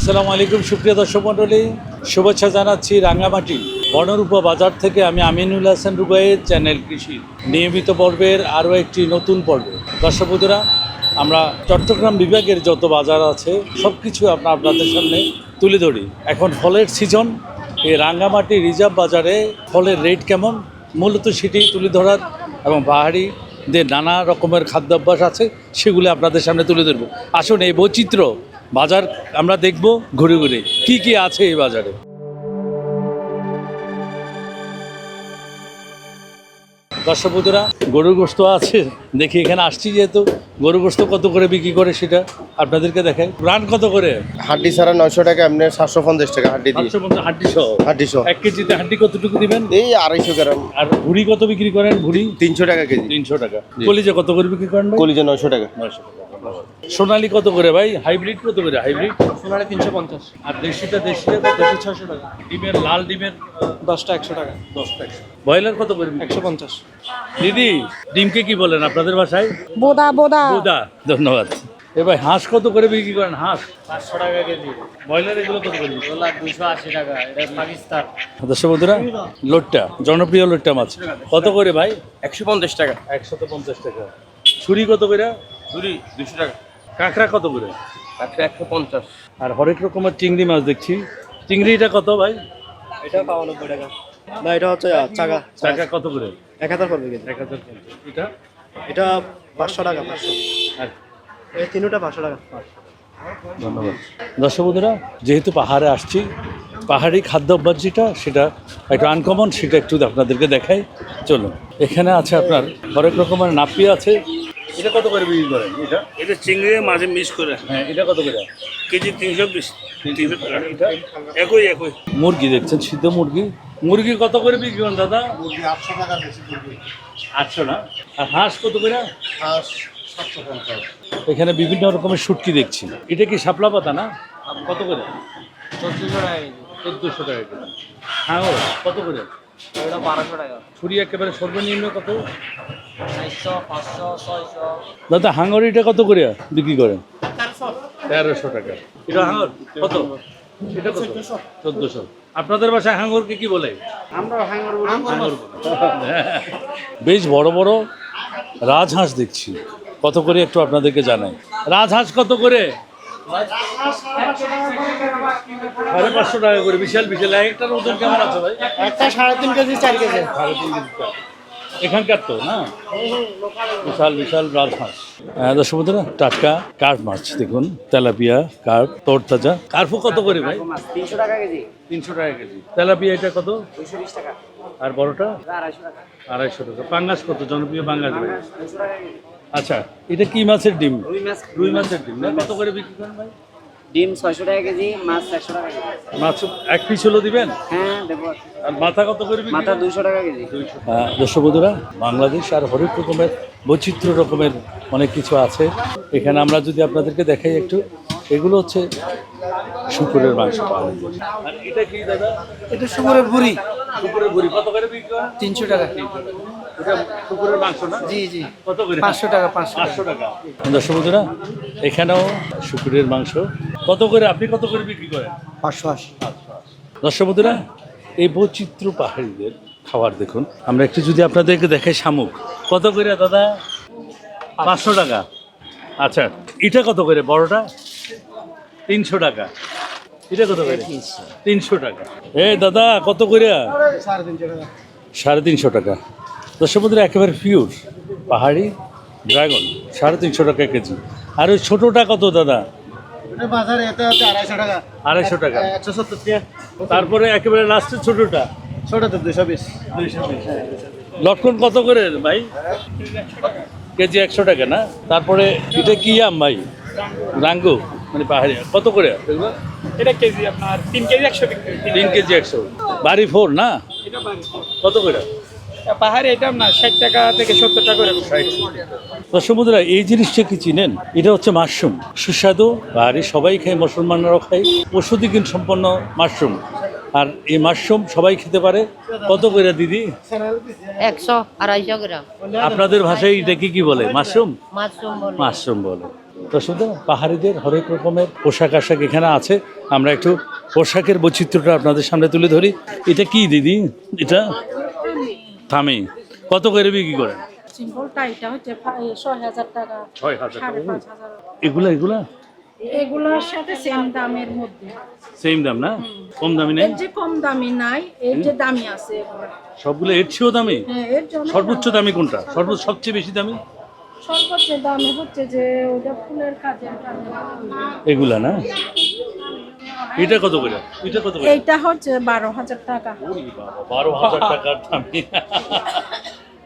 আসসালামু আলাইকুম সুপ্রিয় দর্শক মণ্ডলী, শুভেচ্ছা জানাচ্ছি রাঙ্গামাটি বনরূপা বাজার থেকে। আমি আমিনুল হাসান রুবাইয়ের চ্যানেল কৃষি নিয়মিত পর্বের আরও একটি নতুন পর্বে। দর্শক বন্ধুরা, আমরা চট্টগ্রাম বিভাগের যত বাজার আছে সব কিছু আপনাদের সামনে তুলে ধরি। এখন ফলের সিজন, এই রাঙ্গামাটি রিজার্ভ বাজারে ফলের রেট কেমন মূলত সেটি তুলে ধরার এবং পাহাড়িদের নানা রকমের খাদ্যাভ্যাস আছে সেগুলো আপনাদের সামনে তুলে ধরবো। আসুন এই বৈচিত্র্য বাজার আমরা দেখব ঘুরে ঘুরে কি কি আছে এই বাজারে। দর্শক বন্ধুরা, গরুর গোশত আছে দেখি, এখানে আসছি যেহেতু গরুর গোশত কত করে বিক্রি করে সেটা আপনাদেরকে দেখাই। রান কত করে? হাড্ডি ছাড়া 900 টাকা, এমনি 750 টাকা হাড্ডি দিয়ে। 750 হাড্ডি সহ 1 কেজিতে হাড্ডি কতটুকু দিবেন? এই 250 গ্রাম। আর ভুড়ি কত বিক্রি করেন? ভুড়ি 300 টাকা কেজি। 300 টাকা। কলিজা কত করে বিক্রি করেন? কলিজা 900 টাকা। 900 টাকা। সোনালী কত করে ভাই? হাইব্রিড কত করে? হাইব্রিড সোনালি 350, আর দেশিটা কত? 600 টাকা। ডিমের লাল ডিমের 10টা 100 টাকা। 10 টাকা। ব্রয়লার কত করে? 150। দিদি, ডিমকে কি বলেন আপনাদের ভাষায়? বোদা বোদা বুদা। ধন্যবাদ। এ ভাই, হাঁস কত করে বিক্রি করেন? হাঁস 500 টাকা কেজি। ব্রয়লার এগুলো কত করে বিক্রি? 280 টাকা। এটা পাকিস্তান। দর্শক বন্ধুরা, লোট্টা, জনপ্রিয় লোট্টা মাছ কত করে ভাই? 150 টাকা। 150 টাকা। ছুরি কত করে? ঝুরি 200 টাকা। কাঁকড়া কত করে? একটা 150। আর হরেক রকমের চিংড়ি মাছ দেখছি। চিংড়িটা কত ভাই? এটা 95 টাকা। না, এটা হচ্ছে চাগা। টাকা কত করে? 1000 পড়বে কেজি। 1050। এটা এটা 500 টাকা। 500। আর এই তিনটা 500 টাকা। ধন্যবাদ। দর্শক বন্ধুরা, যেহেতু পাহাড়ে আসছি, পাহাড়ি খাদ্য অভ্যাস যেটা সেটা একটু আনকমন, সেটা একটু আপনাদেরকে দেখাই। চলুন, এখানে আছে আপনার হরেক রকমের নাপি আছে। এটা কত করে বিক্রি করেন? এটা চিংড়ি মাঝে মিক্স করে হ্যাঁ, এটা কত করে? কেজি 320। এটা একই। মুরগি দেখছেন, সিদ্ধ মুরগি। মুরগি কত করে বিক্রি করেন দাদা? 800 টাকা বেশি করবে। 800 না? আর হাঁস কত করে? হাঁস 750। এখানে বিভিন্ন রকমের শুটকি দেখছি। এটা কি শাপলা পাতা না? কত করে? 1400 টাকা কেজি। 1400 টাকা করে। হ্যাঁ, কত করে? এটা 1200 টাকা। ছুরি একেবারে সর্বনিম্ন কত? 400, 500, 600। দাদা, হাঙ্গরিটা কত করে বিক্রি করেন? 1300 টাকা। এটা হাঙ্গর কত? এটা কত? 1400। আপনাদের বাসায় হাঙ্গরকে কি বলে? আমরা হাঙ্গর বলি। হাঙ্গর বলে। বেশ বড় বড় রাজহাঁস দেখছি। কত করে একটু আপনাদেরকে জানাই। রাজহাঁস কত করে? 550 টাকা করে। বিশাল বিশাল। একটার ওজন কেমন আছে ভাই? একটা 3.5 কেজি 4 কেজি। 3.5 কেজি। এখানকার তো না? বিশাল বিশাল রাজহাঁস। দর্শক বন্ধুরা, টাটকা কার্প মাছ দেখুন, তেলাপিয়া, কার্প, তরতাজা। কার্পও কত করে ভাই? 300 টাকা কেজি। 300 টাকা কেজি। তেলাপিয়া এটা কত? 220 টাকা। আর বড়টা? 250 টাকা। 250 টাকা। পাঙ্গাস কত? জনপ্রিয় পাঙ্গাস ভাই। 200 টাকা কেজি। আচ্ছা, এটা কি মাছের ডিম? রুই মাছ। রুই মাছের ডিম না? কত করে বিক্রি করেন ভাই? ডিম 600 টাকা কেজি, মাছ 100 টাকা কেজি। মাছ এক পিস হলো দিবেন? হ্যাঁ, দেবো। আর মাথা কত করে বিক্রি মাথা করেন? 200 টাকা কেজি। দর্শক বন্ধুরা, বাংলাদেশ আর হরেক রকমের বৈচিত্র্য রকমের অনেক কিছু আছে এখানে। আমরা যদি আপনাদেরকে দেখাই একটু, এগুলো হচ্ছে শুকুরের মাংস পাওয়া যায়। আর এটা কি দাদা? এটা শুকুরের ভুড়ি। শুকুরের বুড়ি কত করে বিক্রি করেন? 300 টাকা। এটা শুকুরের মাংস না? জি জি। কত করে? 500 টাকা। 500 টাকা। দর্শক বন্ধুরা, এখানেও শুকুরের মাংস কত করে? আপনি কত করে বিক্রি করেন? 580। দর্শক বন্ধুরা, এই বৈচিত্র্য পাহাড়িদের খাবার দেখুন। আমরা একটু যদি আপনাদেরকে দেখাই, শামুক কত করে দাদা? 500 টাকা। আচ্ছা, এটা কত করে? বড়টা 300 টাকা। এটা কত করে? 300 টাকা। এই দাদা, কত করে? 350 টাকা। দর্শক বন্ধুরা, একেবারে পিওর পাহাড়ি ড্রাগন 350 টাকা কেজি। আর ওই ছোটোটা কত দাদা? বাজারে এটা হচ্ছে 250 টাকা। 250 টাকা। 170 টাকা। তারপরে একেবারে লাস্টের ছোটোটা ছোটটা 220। লটকন কত করে ভাই? কেজি 100 টাকা না? তারপরে এটা কি আম ভাই? রাঙ্গু মানে পাহাড়ি কত করে এগুলো? এটা কেজি আপনার 3 কেজি 100 বিক্রি। 3 কেজি 100। বাড়ি 4 না? এটা বাড়ি। কত করে? পাহাড়ি এটা না 60 টাকা থেকে 70 টাকা করে। দর্শক বন্ধুরা, এই জিনিসটা কি চিনেন? এটা হচ্ছে মাশরুম। সুস্বাদু, পাহাড়ি সবাই খায়, মুসলমানরাও খায়। ঔষধি গুণ সম্পন্ন মাশরুম। আর এই মাশরুম সবাই খেতে পারে। কত করে দিদি? 100 250 গ্রাম আপনাদের ভাষায় এটাকে কি বলে? মাশরুম? মাশরুম বলে। মাশরুম বলে। তো শুধু পাহাড়িদের হরেক রকমের পোশাক আশাক এখানে আছে। আমরা একটু পোশাকের বৈচিত্র্যটা আপনাদের সামনে তুলে ধরি। এটা কি দিদি? এটা থামি কত করে বিক্রি করেন? সিম্পলটা এটা হচ্ছে ৬,০০০ টাকা, ৬,০০০ টাকা। ৫,৫০০। এগুলা এগুলোর সাথে সেম দামের মধ্যে। সেম দাম না? কম দামি নেই? এর যে কম দামি নাই, এর যে দামি আছে এগুলো। সবগুলো এর চেয়েও দামি? হ্যাঁ, এর জন্য সর্বোচ্চ দামি কোনটা? সবচেয়ে বেশি দামি সর্বোচ্চ দামি হচ্ছে যে ওটা ফুলের কাজের কাজে। এগুলা না? এটা কত করে? এটা কত করে? এইটা হচ্ছে ১২,০০০ টাকা। ১২,০০০ টাকার দামি।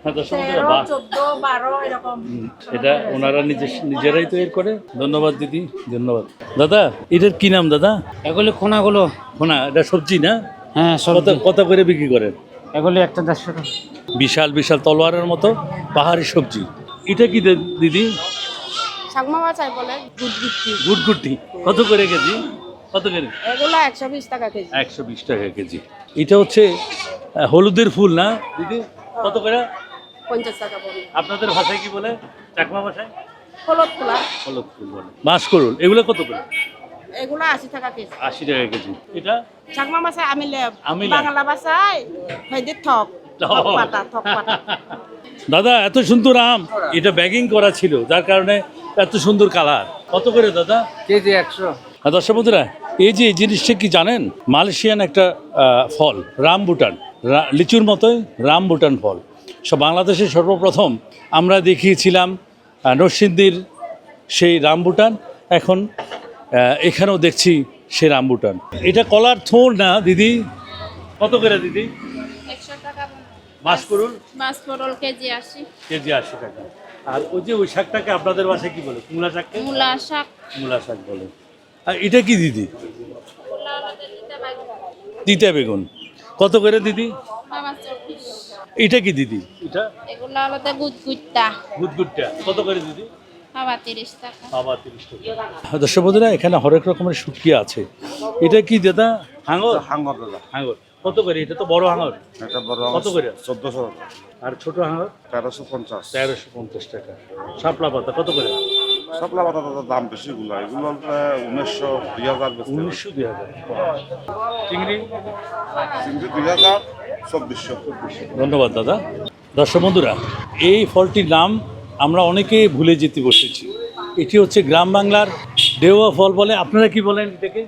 হ্যাঁ, দর্শক বন্ধুরা, ১৩, বাহ। ১৪, ১২ এরকম। এটা ওনারা নিজেরাই তৈরি করে। ধন্যবাদ দিদি, ধন্যবাদ। দাদা এটার কি নাম দাদা? এগুলি কোনাগুলো, খোনা, এটা সবজি না? হ্যাঁ কত কত করে বিক্রি করেন? এগুলি একটা ১৫০ টাকা। বিশাল বিশাল তলোয়ারের মতো পাহাড়ি সবজি। এটা কি দিদি? সাগমা মাছাই বলে গুড়গুড়ি। গুটগুটি কত করে কেজি? কত করে? এগুলা ১২০ টাকা কেজি। ১২০ টাকা কেজি। এটা হচ্ছে হলুদের ফুল না দিদি? কত করে? ৫০ টাকা বলে। আপনাদের ভাষায় কি বলে? চাকমা ভাষায় হলুদ ফুলা হলুদ ফুল বলে। বাঁশকরুল এগুলো কত করে? এগুলা ৮০ টাকা কেজি। ৮০ টাকা কেজি। এটা সাগমা মাছাই আমিলে আমিলে। বাংলা ভাষায় হইতে থক থক পাতা। দাদা এত সুন্দর আম, এটা ব্যাগিং করা ছিল যার কারণে এত সুন্দর কালার। কত করে দাদা? কেজি ১০০। দর্শক বন্ধুরা, এই যে এই জিনিসটা কি জানেন? মালয়েশিয়ান একটা ফল, রামবুটান, লিচুর মতোই রামবুটান ফল। বাংলাদেশে সর্বপ্রথম আমরা দেখিয়েছিলাম নরসিংদীর সেই রামবুটান। এখন এখানেও দেখছি সেই রামবুটান। এটা কলার থোড় না দিদি? কত করে দিদি? ১০০ টাকা। বাঁশকরুল মাছ পটল কেজি ৮০। কেজি ৮০ টাকা। আর ওই যে ওই শাকটাকে আপনাদের বাসায় কি বলে? মূলা শাককে মূলা শাক। মূলা শাক বলে। আর এটা কি দিদি? তিতা বেগুন কত করে দিদি? মাছ ৪০। এটা কি দিদি? এটা এগুলো আলাদা গুদগুদটা। গুদগুদটা কত করে দিদি? আবার ৩০ টাকা। আবার ৩০ টাকা। দর্শক বন্ধুরা, এখানে হরেক রকমের শুটকি আছে। এটা কি দাদা? হাঙর? হাঙ্গর দাদা, হাঙর কত করে? এটা তো বড় হাঙর। এটা বড় কত করে? ১৪০০ টাকা, আর ছোট হাঙর ১৩৫০। ১৩৫০ টাকা। শাপলা পাতা কত করে? সবলা পাতা দাদা দাম বেশি, গুলো এগুলো ১৯০০, ২০০০ বেশি। ১৯০০, ২০০০। চিংড়ি? কিন্তু ২০০০, ২৪০০। ধন্যবাদ দাদা। দর্শক বন্ধুরা, এই ফলটির নাম আমরা অনেকে ভুলে যেতে বসেছি। এটি হচ্ছে গ্রাম বাংলার দেওয়া ফল বলে। আপনারা কি বলেন এটাকে?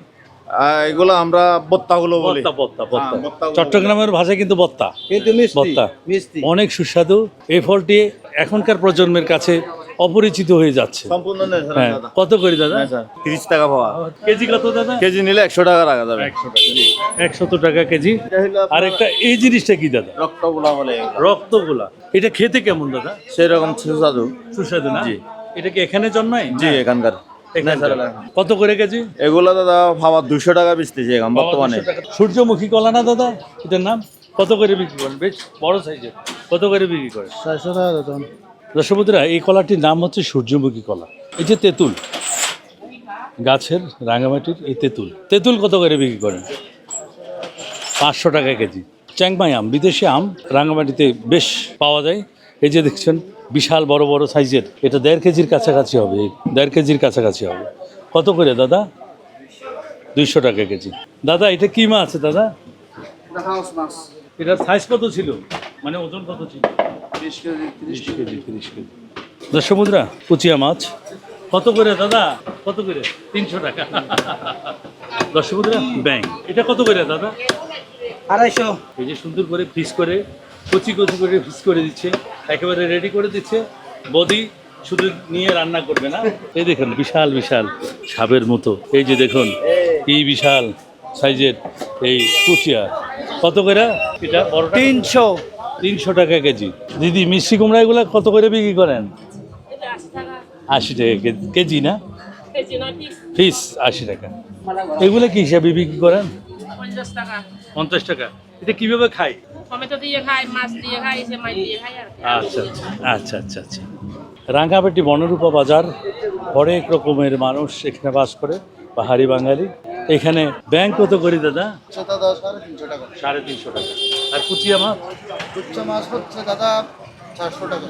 এগুলো আমরা বত্তাগুলো বলি। বত্তা, বত্তা, বত্তা। হ্যাঁ, বত্তাগুলো চট্টগ্রামের ভাষায় কিন্তু বত্তা। কিন্তু বত্তা মিষ্টি অনেক সুস্বাদু। এই ফলটি এখনকার প্রজন্মের কাছে অপরিচিত হয়ে যাচ্ছে। সম্পূর্ণ নেই স্যার, হ্যাঁ, দাদা। কত করে দাদা? ৩০ টাকা পাওয়া। কেজি কত দাদা? কেজি নিলে ১০০ টাকা রাখা যাবে। ১০০ টাকা কেজি। আর একটা এই জিনিসটা কি দাদা? রক্তগুলা বলে, রক্তগোলা। এটা খেতে কেমন দাদা? সেরকম সুস্বাদু। সুস্বাদু না? জি। এটা কি এখানে জন্মায়? জি, এখানকার। এখানকার। কত করে কেজি? এগুলো দাদা ভাবা ২০০ টাকা বেচতেছি এখন বর্তমানে। 200 টাকা। সূর্যমুখী কলা না দাদা এটার নাম? কত করে বিক্রি করেন? বেশ বড় সাইজের। কত করে বিক্রি করেন? ৪০০ টাকা দাদা। দর্শক বন্ধুরা, এই কলাটির নাম হচ্ছে সূর্যমুখী কলা। এই যে তেঁতুল, গাছের রাঙামাটির এই তেঁতুল, তেঁতুল কত করে বিক্রি করেন? ৫০০ টাকা কেজি। চ্যাংমাই আম, বিদেশি আম, রাঙামাটিতে বেশ পাওয়া যায়। এই যে দেখছেন বিশাল বড় বড় সাইজের, এটা ১.৫ কেজির কাছাকাছি হবে। ১.৫ কেজির কাছাকাছি হবে। কত করে দাদা? ২০০ টাকা কেজি। দাদা এটা কি মাছ আছে দাদা? এটার সাইজ কত ছিল? মানে ওজন কত ছিল? ৩০ কেজি। ৩০ কেজি। দর্শক বন্ধুরা, কুচিয়া মাছ কত করে দাদা? কত করে? ৩০০ টাকা। দর্শক বন্ধুরা, ব্যাং এটা কত করে দাদা? ২৫০। এই যে সুন্দর করে ফিস করে কচি কচি করে ফিস করে দিচ্ছে, একেবারে রেডি করে দিচ্ছে। বদি শুধু নিয়ে রান্না করবে না। এই দেখুন বিশাল বিশাল সাপের মতো। এই যে দেখুন কি বিশাল সাইজের এই কুচিয়া। কত করে এটা? বড়টা ৩০০। ৩০০ টাকা কেজি। দিদি মিষ্টি কুমড়া এগুলো কত করে বিক্রি করেন? ৮০ টাকা কেজি না? পিস ৮০ টাকা। এগুলো কি হিসাবে বিক্রি করেন? ৫০ টাকা। ৫০ টাকা। এটা কিভাবে খাই? টমেটো দিয়ে খাই, মাছ দিয়ে খাই, সেমাই দিয়ে খাই আর কি। আচ্ছা আচ্ছা আচ্ছা আচ্ছা। রাঙ্গামাটি বনরূপা বাজার, হরেক রকমের মানুষ এখানে বাস করে, পাহাড়ি বাঙালি। এখানে ব্যাংক কত করি দাদা? দাদা ৩৫০ টাকা। ৩৫০ টাকা। আর কুচিয়া মাছ? কুচ্চা মাছ হচ্ছে দাদা ৪০০ টাকা।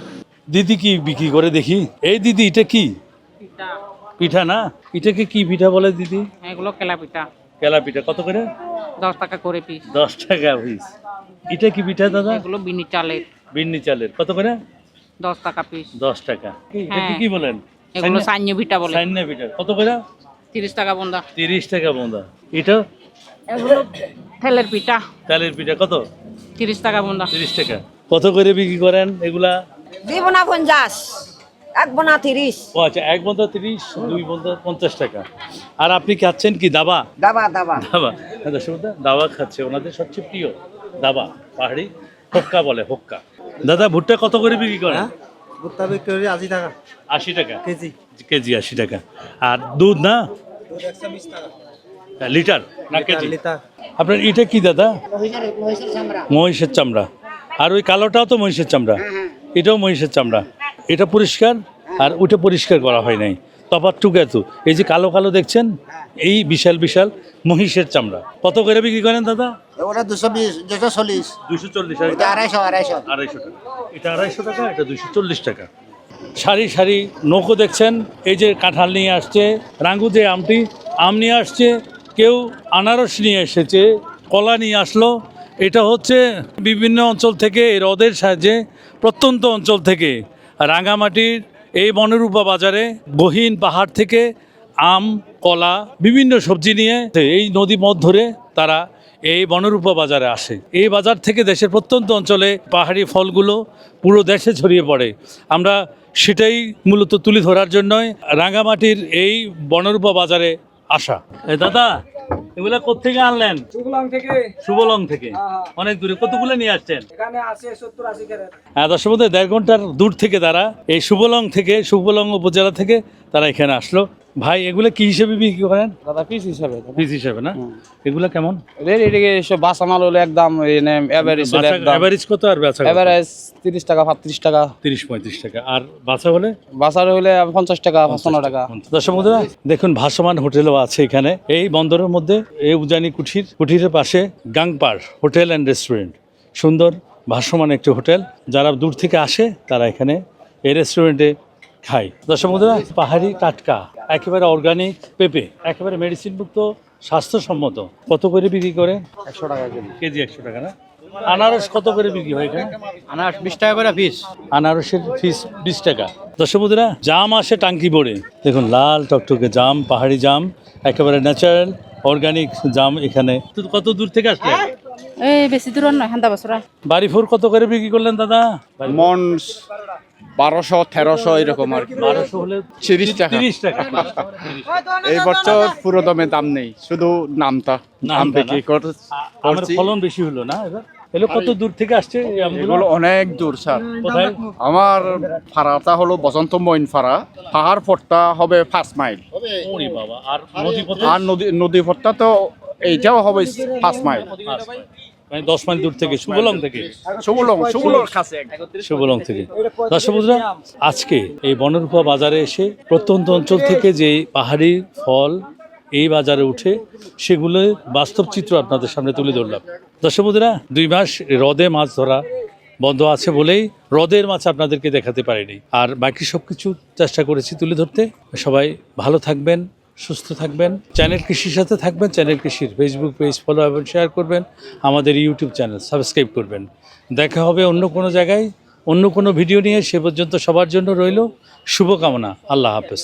দিদি কি বিক্রি করে দেখি? এই দিদি এটা কি পিঠা না? এটাকে কি পিঠা বলে দিদি? এগুলো কেলা পিঠা। কেলা পিঠা কত করে? 10 টাকা করে পিস। 10 টাকা পিস। এটা কি পিঠা দাদা? এগুলো বিনি চালের। বিন্নি চালের কত করে? 10 টাকা পিস। 10 টাকা। এটা হ্যাঁ। কি বলেন? এগুলো সাইন্য পিঠা বলে। সাইন্না পিঠা কত করে? 30 টাকা বন্ধা। 30 টাকা বন্ধা। এটা এগুলো তেলের পিঠা। চালের পিঠা কত? 30 টাকা বন্ধা। 30 টাকা। কত করে বিক্রি করেন এগুলা? 2 বোনা 50, 1 বোনা 30। ও আচ্ছা, 1 বন্ধা 30, 2 বন্ধা 50 টাকা। আর আপনি খাচ্ছেন কি দাবা? দাবা দাবা। দাবা। দর্শক দাবা খাচ্ছে, ওনাদের সবচেয়ে প্রিয় দাবা, পাহাড়ি হোক্কা বলে, হোক্কা। দাদা ভুট্টা কত করে বিক্রি করেন? ভুট্টা বিক্রি করি 80 টাকা 80 টাকা কেজি। কেজি 80 টাকা। আর দুধ না? 120 টাকা লিটার না কেজি? লিটার। আপনার এটা কি দাদা? মহিষের চামড়া। আর ওই কালোটাও তো মহিষের চামড়া? এটাও মহিষের চামড়া। এটা পরিষ্কার আর ওটা পরিষ্কার করা হয় নাই, তফাৎটুকু এত। এই যে কালো কালো দেখছেন, এই বিশাল বিশাল মহিষের চামড়া। কত করে বিক্রি করেন দাদা? ওটা 220, 240, 240। এটা 250, 250। 250 টাকা। এটা 250 টাকা, এটা 240 টাকা। সারি সারি নৌকো দেখছেন, এই যে কাঁঠাল নিয়ে আসছে, রাঙ্গু যে আমটি আম নিয়ে আসছে, কেউ আনারস নিয়ে এসেছে, কলা নিয়ে আসলো। এটা হচ্ছে বিভিন্ন অঞ্চল থেকে, এই হ্রদের সাহায্যে প্রত্যন্ত অঞ্চল থেকে রাঙামাটির এই বনরূপা বাজারে গহীন পাহাড় থেকে আম, কলা, বিভিন্ন সবজি নিয়ে এই নদী পথ ধরে তারা এই বনরূপা বাজারে আসে। এই বাজার থেকে দেশের প্রত্যন্ত অঞ্চলে পাহাড়ি ফলগুলো পুরো দেশে ছড়িয়ে পড়ে। আমরা সেটাই মূলত তুলে ধরার জন্যই রাঙামাটির এই বনরূপা বাজারে আসা। দাদা এগুলা কোত্থেকে আনলেন? শুভলং থেকে। শুভলং থেকে? অনেক দূরে। কতগুলো নিয়ে আসছেন? এখানে আছে 70-80 করে। হ্যাঁ, দর্শক বন্ধু, 1.5 ঘন্টার দূর থেকে তারা এই শুভলং থেকে, শুভলং উপজেলা থেকে তারা এখানে আসলো। ভাই এগুলো কি হিসেবে বিক্রি করেন? দাদা পিস হিসাবে। পিস হিসেবে না? এগুলো কেমন? এদিকে সব বাসা মাল হলো একদম এভারেজ হলো একদম। এভারেজ কত আর বেচা? এভারেজ 30 টাকা 35 টাকা। 30-35 টাকা। আর বাসা হলে? বাসার হলে 50 টাকা 55 টাকা। দর্শক বন্ধুরা দেখুন, ভাসমান হোটেলও আছে এখানে এই বন্দরের মধ্যে। এই উজানি কুঠিরের পাশে গাংপার হোটেল অ্যান্ড রেস্টুরেন্ট, সুন্দর ভাসমান একটি হোটেল। যারা দূর থেকে আসে তারা এখানে এই রেস্টুরেন্টে খায়। দর্শক বন্ধুরা, পাহাড়ি টাটকা একেবারে অর্গানিক পেঁপে, একেবারে মেডিসিন মুক্ত, স্বাস্থ্যসম্মত। কত করে বিক্রি করে? 100 টাকা কেজি। কেজি 100 টাকা না? আনারস কত করে বিক্রি হয় এখানে? আনারস 20 টাকা করে পিস। আনারসের পিস 20 টাকা। দর্শক বন্ধুরা, জাম আসে টাঙ্কি ভরে। দেখুন লাল টকটকে জাম, পাহাড়ি জাম, একেবারে ন্যাচারাল অর্গানিক জাম। এখানে কত দূর থেকে আসলেন? এই বেশি দূর নয়, হান্দা বছরা। বাড়িফোর কত করে বিক্রি করলেন দাদা? মন 1200 1300 এরকম আর কি। 1200 হলে 30 টাকা। 30 টাকা। এই বছর পুরো দমে দাম নেই, শুধু নামটা নাম বিক্রি আমার ফলন বেশি হলো না এবার। এগুলো কত দূর থেকে আসছে এই আমগুলো? এগুলো অনেক দূর স্যার। কোথায়? আমার ফাড়াটা হলো বসন্ত মইন ফাড়া, পাহাড় পথটা হবে 5 মাইল, ওরে বাবা। আর নদী পথে? আর নদী পথটা তো এইটাও হবে 5 মাইল। মানে 10 মাইল দূর থেকে, শুভলং থেকে? শুভলং কাছে। শুভলং থেকে। দর্শক বন্ধুরা, আজকে এই বনরূপা বাজারে এসে প্রত্যন্ত অঞ্চল থেকে যে পাহাড়ি ফল এই বাজারে উঠে, সেগুলো বাস্তব চিত্র আপনাদের সামনে তুলে ধরলাম। দর্শক বন্ধুরা, 2 মাস হ্রদে মাছ ধরা বন্ধ আছে বলেই হ্রদের মাছ আপনাদেরকে দেখাতে পারিনি। আর বাকি সব কিছু চেষ্টা করেছি তুলে ধরতে। সবাই ভালো থাকবেন, সুস্থ থাকবেন, চ্যানেল কৃষির সাথে থাকবেন। চ্যানেল কৃষির ফেসবুক পেজ ফলো এবং শেয়ার করবেন, আমাদের ইউটিউব চ্যানেল সাবস্ক্রাইব করবেন। দেখা হবে অন্য কোনো জায়গায়, অন্য কোনো ভিডিও নিয়ে। সে পর্যন্ত সবার জন্য রইল শুভকামনা। আল্লাহ হাফেজ।